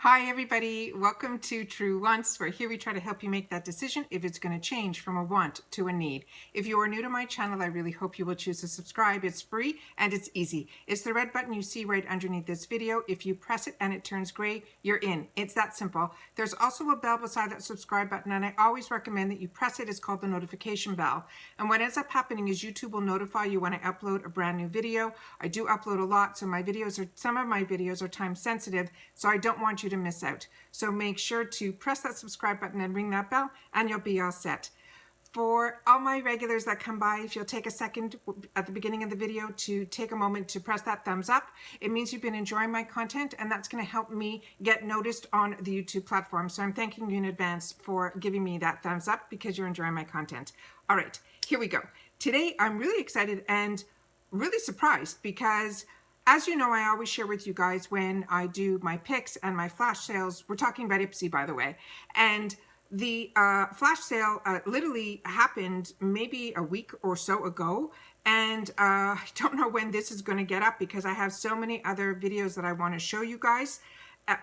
Hi everybody, welcome to True Wants, where here we try to help you make that decision if it's going to change from a want to a need. If you are new to my channel, I really hope you will choose to subscribe. It's free and it's easy. It's the red button you see right underneath this video. If you press it and it turns gray, you're in. It's that simple. There's also a bell beside that subscribe button, and I always recommend that you press it. It's called the notification bell. And what ends up happening is YouTube will notify you when I upload a brand new video. I do upload a lot, so some of my videos are time sensitive, so I don't want you to miss out. So make sure to press that subscribe button and ring that bell and you'll be all set. For all my regulars that come by, if you'll take a second at the beginning of the video to take a moment to press that thumbs up, it means you've been enjoying my content, and that's going to help me get noticed on the YouTube platform. So I'm thanking you in advance for giving me that thumbs up because you're enjoying my content. All right, here we go. Today I'm really excited and really surprised because, as you know, I always share with you guys when I do my picks and my flash sales. We're talking about IPSY, by the way. And the flash sale literally happened maybe a week or so ago. And I don't know when this is going to get up because I have so many other videos that I want to show you guys.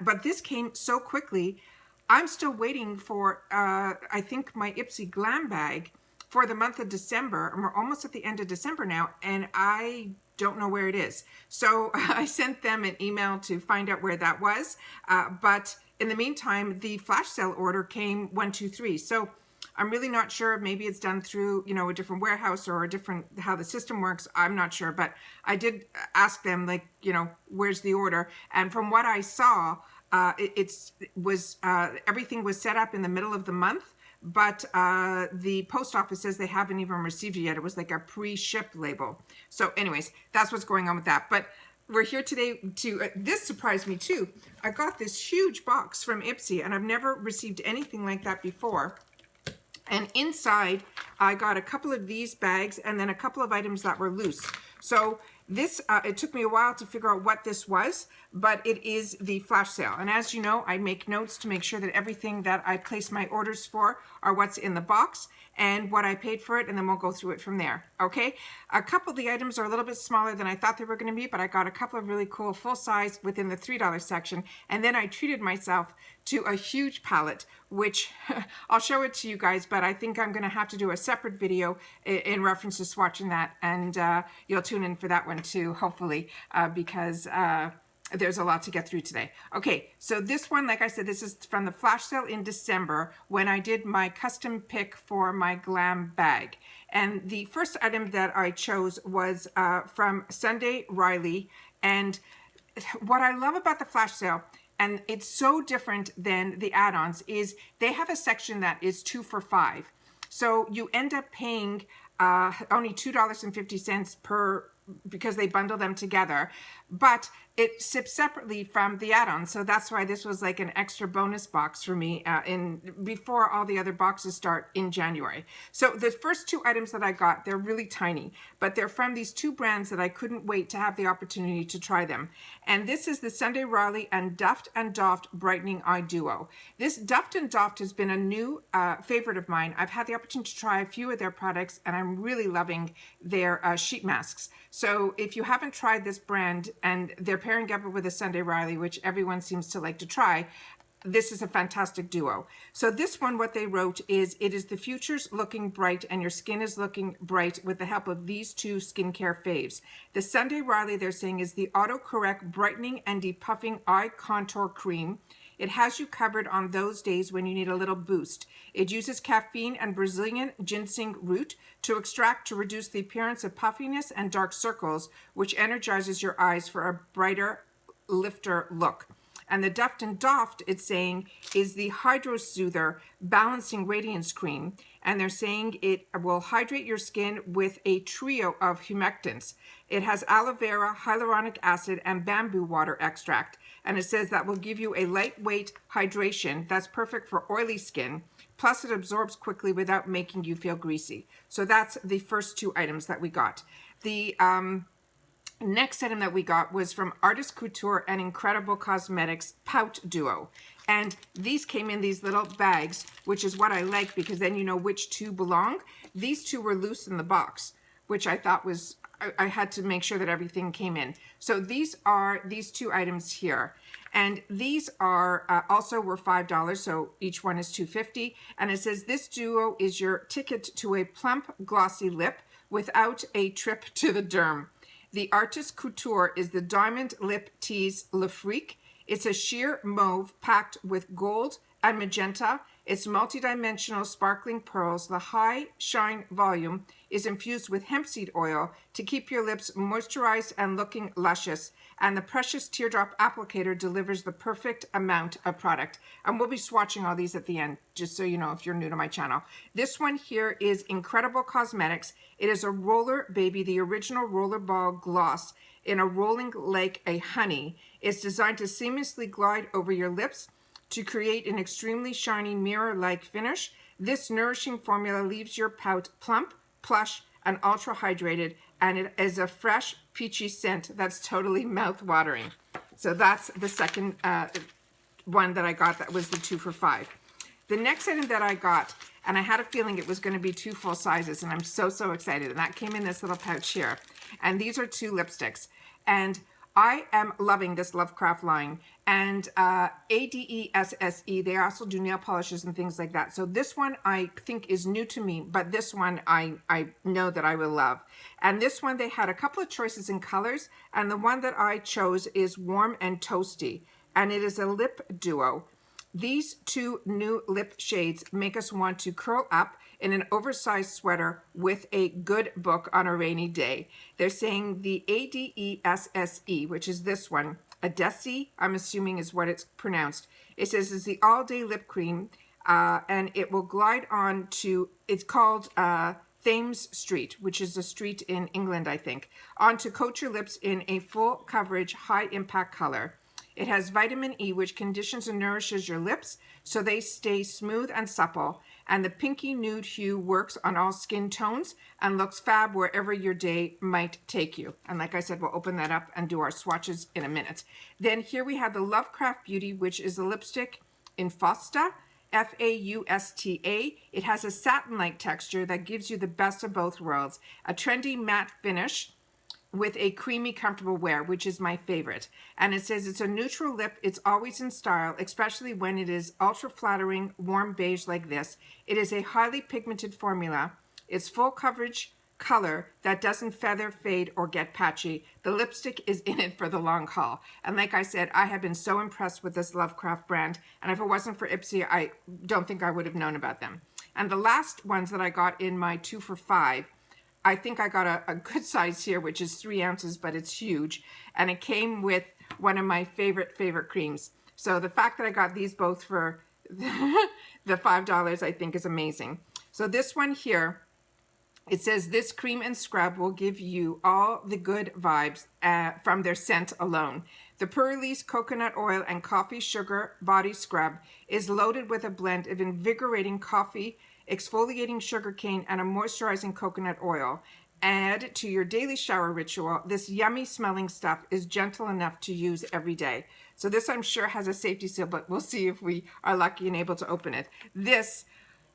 But this came so quickly. I'm still waiting for, I think, my IPSY glam bag for the month of December. And we're almost at the end of December now. And I don't know where it is. So I sent them an email to find out where that was. But in the meantime, the flash sale order came 1, 2, 3. So I'm really not sure. Maybe it's done through, a different warehouse or a different, how the system works. I'm not sure. But I did ask them, like, where's the order? And from what I saw, everything was set up in the middle of the month. But the post office says they haven't even received it yet. It was like a pre-ship label. So anyways, that's what's going on with that. But we're here today to, this surprised me too. I got this huge box from IPSY, and I've never received anything like that before. And inside, I got a couple of these bags and then a couple of items that were loose. So this, it took me a while to figure out what this was, but it is the flash sale. And as you know, I make notes to make sure that everything that I place my orders for are what's in the box and what I paid for it, and then we'll go through it from there, okay? A couple of the items are a little bit smaller than I thought they were gonna be, but I got a couple of really cool full size within the $3 section, and then I treated myself to a huge palette, which I'll show it to you guys, but I think I'm gonna have to do a separate video in reference to swatching that, and you'll tune in for that one too, hopefully, because there's a lot to get through today. Okay, so this one, like I said, this is from the flash sale in December when I did my custom pick for my glam bag. And the first item that I chose was from Sunday Riley. And what I love about the flash sale, and it's so different than the add-ons, is they have a section that is 2 for $5. So you end up paying only $2.50 per, because they bundle them together, but it ships separately from the add-on. So that's why this was like an extra bonus box for me before all the other boxes start in January. So the first two items that I got, they're really tiny, but they're from these two brands that I couldn't wait to have the opportunity to try them. And this is the Sunday Riley and Duft & Doft Brightening Eye Duo. This Duft & Doft has been a new favorite of mine. I've had the opportunity to try a few of their products, and I'm really loving their sheet masks. So if you haven't tried this brand, and they're pairing up with a Sunday Riley, which everyone seems to like to try, this is a fantastic duo. So this one, what they wrote is, it is the future's looking bright and your skin is looking bright with the help of these two skincare faves. The Sunday Riley, they're saying, is the autocorrect brightening and depuffing eye contour cream. It has you covered on those days when you need a little boost. It uses caffeine and Brazilian ginseng root to extract to reduce the appearance of puffiness and dark circles, which energizes your eyes for a brighter, lifter look. And the Duft & Doft, it's saying, is the Hydro Soother Balancing Radiance Cream. And they're saying it will hydrate your skin with a trio of humectants. It has aloe vera, hyaluronic acid, and bamboo water extract. And it says that will give you a lightweight hydration that's perfect for oily skin. Plus it absorbs quickly without making you feel greasy. So that's the first two items that we got. The next item that we got was from Artist Couture and Incredible Cosmetics Pout Duo. And these came in these little bags, which is what I like because then you know which two belong. These two were loose in the box, which I thought was, I had to make sure that everything came in. So these are these two items here. And these are also were $5, so each one is $2.50. And it says this duo is your ticket to a plump, glossy lip without a trip to the derm. The Artist Couture is the Diamond Lip Tease Le Freak. It's a sheer mauve packed with gold and magenta. It's multi-dimensional sparkling pearls. The high shine volume is infused with hemp seed oil to keep your lips moisturized and looking luscious. And the precious teardrop applicator delivers the perfect amount of product. And we'll be swatching all these at the end, just so you know if you're new to my channel. This one here is Incredible Cosmetics. It is a roller baby, the original rollerball gloss in a rolling like a honey. It's designed to seamlessly glide over your lips to create an extremely shiny mirror-like finish. This nourishing formula leaves your pout plump, plush, and ultra hydrated, and it is a fresh, peachy scent that's totally mouth-watering. So that's the second one that I got. That was the 2 for $5. The next item that I got, and I had a feeling it was going to be 2 full sizes, and I'm so excited, and that came in this little pouch here. And these are 2 lipsticks, and I am loving this Lovecraft line. And ADESSE, they also do nail polishes and things like that. So this one I think is new to me, but this one I know that I will love. And this one, they had a couple of choices in colors, and the one that I chose is Warm and Toasty, and it is a lip duo. These 2 new lip shades make us want to curl up in an oversized sweater with a good book on a rainy day. They're saying the ADESSE, which is this one, Adesi, I'm assuming is what it's pronounced. It says it's the all-day lip cream, and it will glide on to, it's called Thames Street, which is a street in England, I think, onto coat your lips in a full coverage, high impact color. It has vitamin E, which conditions and nourishes your lips so they stay smooth and supple. And the pinky nude hue works on all skin tones and looks fab wherever your day might take you. And like I said, we'll open that up and do our swatches in a minute. Then here we have the Lovecraft Beauty, which is a lipstick in Fausta, F-A-U-S-T-A. It has a satin-like texture that gives you the best of both worlds. A trendy matte finish with a creamy, comfortable wear, which is my favorite. And it says it's a neutral lip. It's always in style, especially when it is ultra flattering, warm beige like this. It is a highly pigmented formula. It's full coverage color that doesn't feather, fade, or get patchy. The lipstick is in it for the long haul. And like I said, I have been so impressed with this Lovecraft brand. And if it wasn't for IPSY, I don't think I would have known about them. And the last ones that I got in my 2 for $5, I think I got a good size here, which is 3 ounces, but it's huge. And it came with one of my favorite creams. So the fact that I got these both for the $5, I think is amazing. So this one here, it says this cream and scrub will give you all the good vibes from their scent alone. The Purley's coconut oil and coffee sugar body scrub is loaded with a blend of invigorating coffee, exfoliating sugarcane, and a moisturizing coconut oil. Add to your daily shower ritual. This yummy smelling stuff is gentle enough to use every day. So this, I'm sure, has a safety seal, but we'll see if we are lucky and able to open it. This,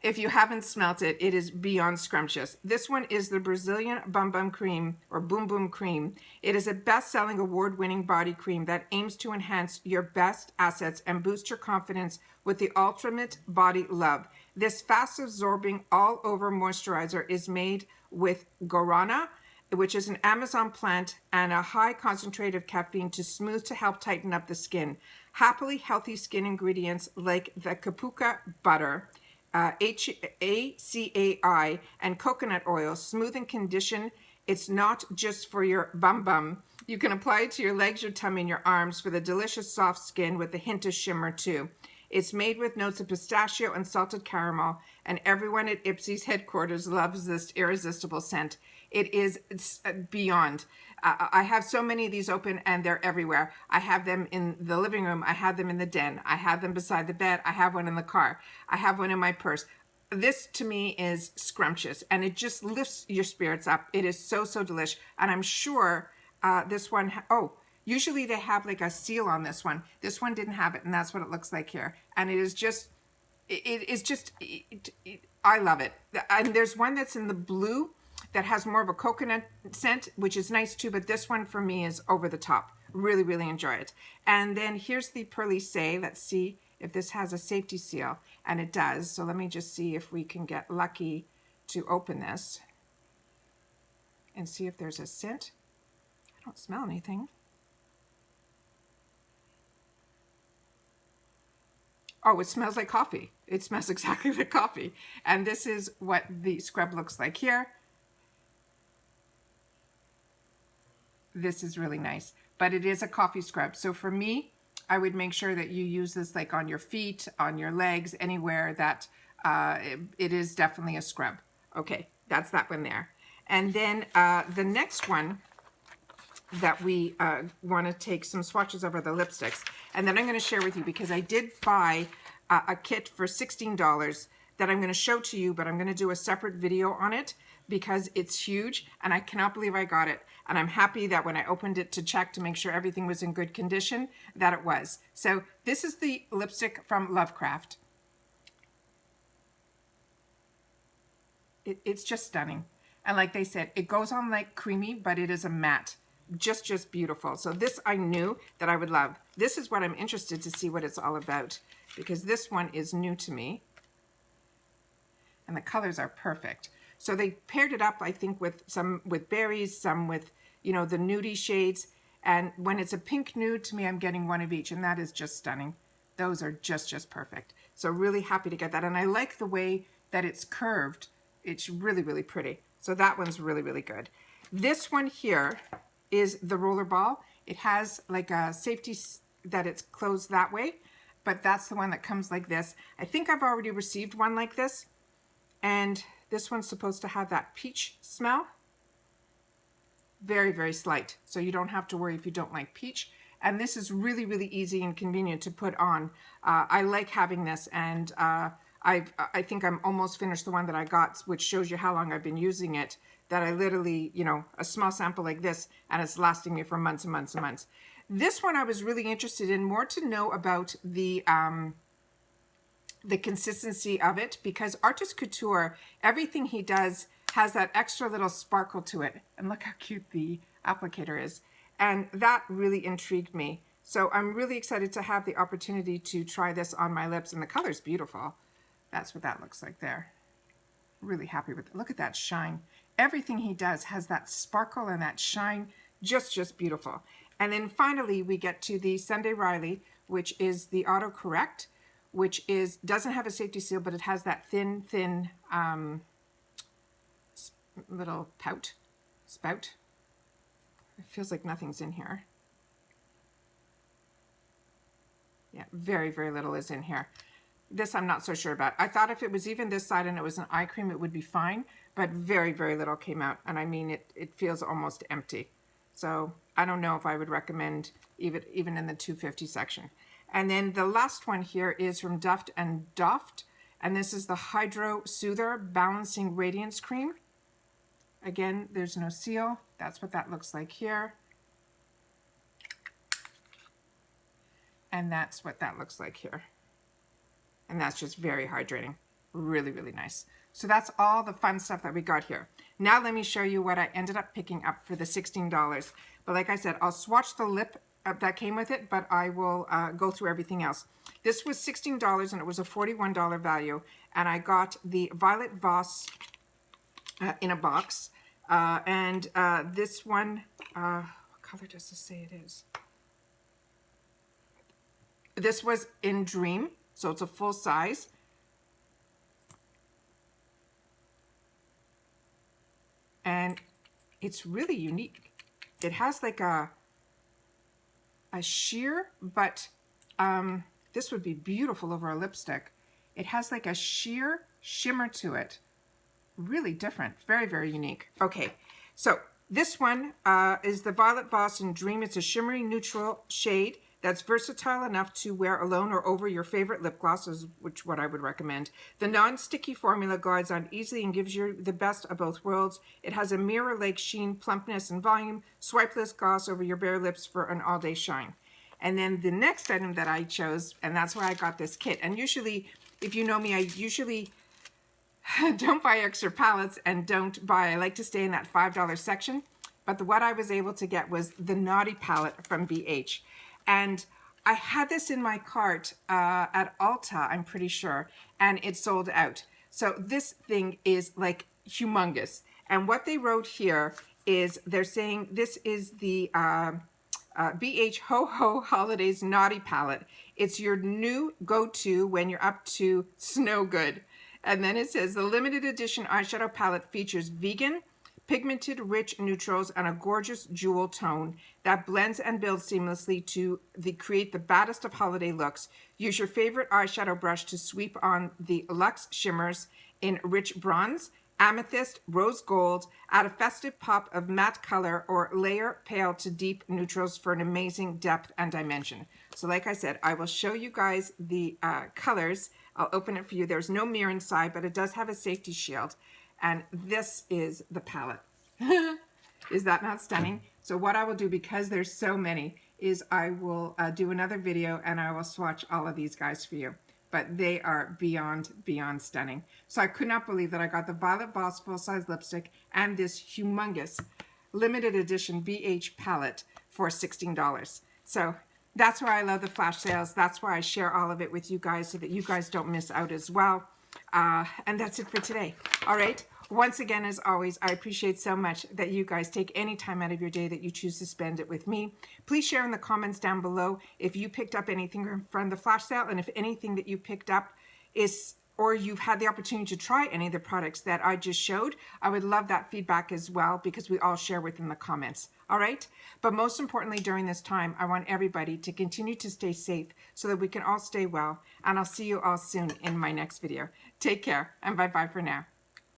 if you haven't smelt it, it is beyond scrumptious. This one is the Brazilian Bum Bum Cream, or Boom Boom Cream. It is a best-selling, award-winning body cream that aims to enhance your best assets and boost your confidence with the ultimate body love. This fast-absorbing, all-over moisturizer is made with guarana, which is an Amazon plant, and a high concentrate of caffeine to smooth to help tighten up the skin. Happily healthy skin ingredients like the Kapuka butter, ACAI, and coconut oil smooth and condition. It's not just for your bum bum. You can apply it to your legs, your tummy, and your arms for the delicious soft skin with a hint of shimmer too. It's made with notes of pistachio and salted caramel, and everyone at IPSY's headquarters loves this irresistible scent. It's beyond. I have so many of these open, and they're everywhere. I have them in the living room. I have them in the den. I have them beside the bed. I have one in the car. I have one in my purse. This, to me, is scrumptious, and it just lifts your spirits up. It is so delish, and I'm sure this one, usually they have like a seal on this one. This one didn't have it, and that's what it looks like here. And it is just, I love it. And there's one that's in the blue that has more of a coconut scent, which is nice too, but this one for me is over the top. Really, really enjoy it. And then here's the Pearly Say. Let's see if this has a safety seal, and it does. So let me just see if we can get lucky to open this and see if there's a scent. I don't smell anything. Oh, it smells like coffee. It smells exactly like coffee. And this is what the scrub looks like here. This is really nice, but it is a coffee scrub. So for me, I would make sure that you use this like on your feet, on your legs, anywhere that it is definitely a scrub. Okay, that's that one there. And then the next one that we want to take some swatches of are the lipsticks. And then I'm going to share with you, because I did buy a kit for $16 that I'm going to show to you, but I'm going to do a separate video on it because it's huge and I cannot believe I got it. And I'm happy that when I opened it to check to make sure everything was in good condition, that it was. So this is the lipstick from Lovecraft. It's just stunning. And like they said, it goes on like creamy, but it is a matte. Just beautiful. So this I knew that I would love. This is what I'm interested to see what it's all about, because this one is new to me. And the colors are perfect. So they paired it up, I think, with some with berries, some with, you know, the nudie shades. And when it's a pink nude, to me, I'm getting one of each, and that is just stunning. Those are just perfect. So really happy to get that. And I like the way that it's curved. It's really, really pretty. So that one's really, really good. This one here is the roller ball. It has like a safety that it's closed that way, but that's the one that comes like this. I think I've already received one like this, and this one's supposed to have that peach smell. Very, very slight, so you don't have to worry if you don't like peach. And this is really, really easy and convenient to put on. I like having this, and I think I'm almost finished the one that I got, which shows you how long I've been using it, that I literally, you know, a small sample like this, and it's lasting me for months and months and months. This one I was really interested in, more to know about the consistency of it, because Artist Couture, everything he does has that extra little sparkle to it. And look how cute the applicator is. And that really intrigued me. So I'm really excited to have the opportunity to try this on my lips, and the color's beautiful. That's what that looks like there. Really happy with it. Look at that shine. Everything he does has that sparkle and that shine. Just beautiful. And then finally we get to the Sunday Riley, which is the autocorrect, which doesn't have a safety seal, but it has that thin little spout. It feels like nothing's in here. Yeah, very little is in here. This I'm not so sure about. I thought if it was even this side and it was an eye cream, it would be fine, but very little came out. And I mean, it feels almost empty. So I don't know if I would recommend even in the 250 section. And then the last one here is from Duft and Doft. And this is the Hydro Soother Balancing Radiance Cream. Again, there's no seal. That's what that looks like here. And that's what that looks like here. And that's just very hydrating. Really nice. So that's all the fun stuff that we got here. Now let me show you what I ended up picking up for the $16. But like I said, I'll swatch the lip that came with it, but I will go through everything else. This was $16 and it was a $41 value. And I got the Violet Voss in a box. This one, what color does this say it is? This was in Dream. So it's a full size. And it's really unique. It has like a sheer, but this would be beautiful over a lipstick. It has like a sheer shimmer to it. Really different, very unique. Okay, so this one is the Violet Voss in Dream. It's a shimmery neutral shade that's versatile enough to wear alone or over your favorite lip gloss, which what I would recommend. The non-sticky formula glides on easily and gives you the best of both worlds. It has a mirror-like sheen, plumpness, and volume. Swipeless gloss over your bare lips for an all-day shine. And then the next item that I chose, and that's why I got this kit. And usually, if you know me, I usually don't buy extra palettes and I like to stay in that $5 section. but what I was able to get was the Naughty palette from BH. And I had this in my cart at ULTA, I'm pretty sure, and it sold out. So this thing is like humongous. And what they wrote here is they're saying this is the BH Ho Ho Holidays Naughty palette. It's your new go-to when you're up to snow good. And then it says the limited edition eyeshadow palette features vegan, pigmented rich neutrals and a gorgeous jewel tone that blends and builds seamlessly to create the baddest of holiday looks. Use your favorite eyeshadow brush to sweep on the luxe shimmers in rich bronze, amethyst, rose gold, add a festive pop of matte color, or layer pale to deep neutrals for an amazing depth and dimension. So like I said, I will show you guys the colors. I'll open it for you. There's no mirror inside, but it does have a safety shield. And this is the palette. Is that not stunning? So what I will do, because there's so many, is I will do another video and I will swatch all of these guys for you. But they are beyond, beyond stunning. So I could not believe that I got the Violet Voss full-size lipstick and this humongous limited edition BH palette for $16. So that's why I love the flash sales. That's why I share all of it with you guys so that you guys don't miss out as well. And that's it for today. All right. Once again, as always, I appreciate so much that you guys take any time out of your day that you choose to spend it with me. Please share in the comments down below if you picked up anything from the flash sale, and if anything that you picked up is, or you've had the opportunity to try any of the products that I just showed. I would love that feedback as well, because we all share within the comments. All right. But most importantly, during this time, I want everybody to continue to stay safe so that we can all stay well. And I'll see you all soon in my next video. Take care, and bye-bye for now.